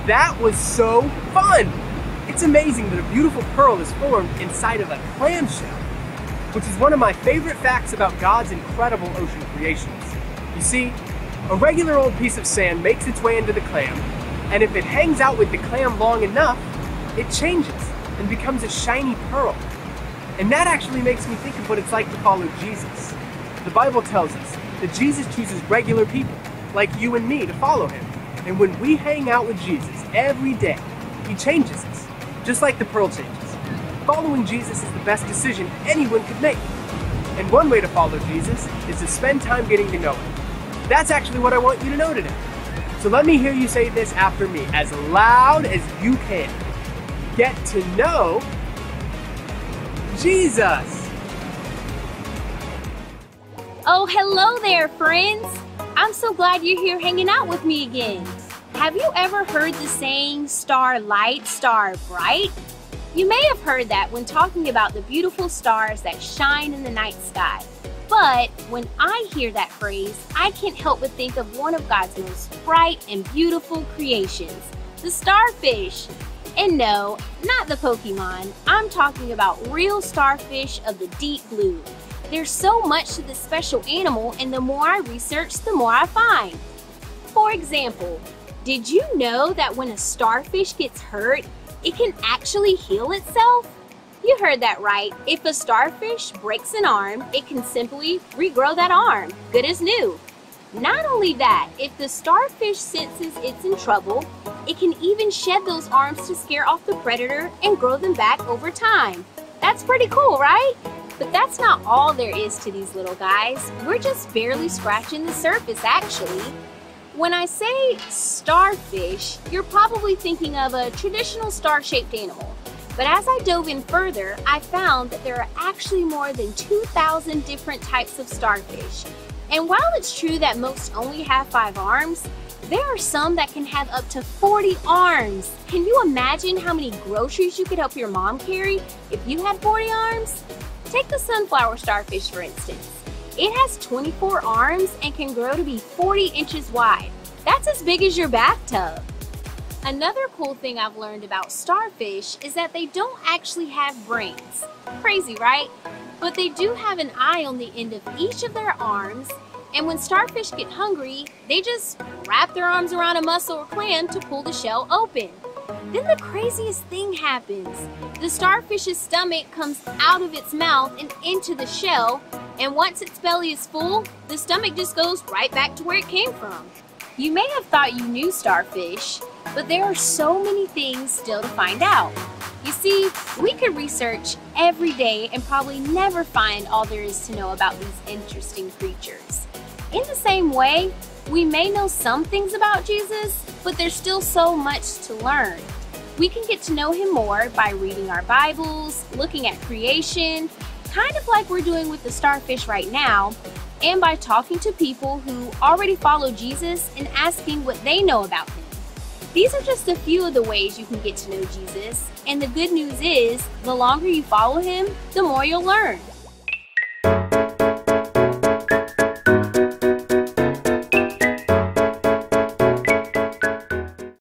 That was so fun! It's amazing that a beautiful pearl is formed inside of a clamshell, which is one of my favorite facts about God's incredible ocean creations. You see, a regular old piece of sand makes its way into the clam, and if it hangs out with the clam long enough, it changes and becomes a shiny pearl. And that actually makes me think of what it's like to follow Jesus. The Bible tells us that Jesus chooses regular people, like you and me, to follow him. And when we hang out with Jesus every day, he changes us, just like the pearl changes. Following Jesus is the best decision anyone could make. And one way to follow Jesus is to spend time getting to know him. That's actually what I want you to know today. So let me hear you say this after me, as loud as you can. Get to know Jesus. Oh, hello there, friends. I'm so glad you're here hanging out with me again. Have you ever heard the saying, star light, star bright? You may have heard that when talking about the beautiful stars that shine in the night sky. But when I hear that phrase, I can't help but think of one of God's most bright and beautiful creations, the starfish. And no, not the Pokemon. I'm talking about real starfish of the deep blue. There's so much to this special animal, and the more I research, the more I find. For example, did you know that when a starfish gets hurt, it can actually heal itself? You heard that right. If a starfish breaks an arm, it can simply regrow that arm, good as new. Not only that, if the starfish senses it's in trouble, it can even shed those arms to scare off the predator and grow them back over time. That's pretty cool, right? But that's not all there is to these little guys. We're just barely scratching the surface, actually. When I say starfish, you're probably thinking of a traditional star-shaped animal. But as I dove in further, I found that there are actually more than 2,000 different types of starfish. And while it's true that most only have 5 arms, there are some that can have up to 40 arms. Can you imagine how many groceries you could help your mom carry if you had 40 arms? Take the sunflower starfish, for instance. It has 24 arms and can grow to be 40 inches wide. That's as big as your bathtub. Another cool thing I've learned about starfish is that they don't actually have brains. Crazy, right? But they do have an eye on the end of each of their arms, and when starfish get hungry, they just wrap their arms around a mussel or clam to pull the shell open. Then the craziest thing happens. The starfish's stomach comes out of its mouth and into the shell, and once its belly is full, the stomach just goes right back to where it came from. You may have thought you knew starfish, but there are so many things still to find out. You see, we could research every day and probably never find all there is to know about these interesting creatures. In the same way, we may know some things about Jesus, but there's still so much to learn. We can get to know him more by reading our Bibles, looking at creation, kind of like we're doing with the starfish right now, and by talking to people who already follow Jesus and asking what they know about him. These are just a few of the ways you can get to know Jesus, and the good news is, the longer you follow him, the more you'll learn.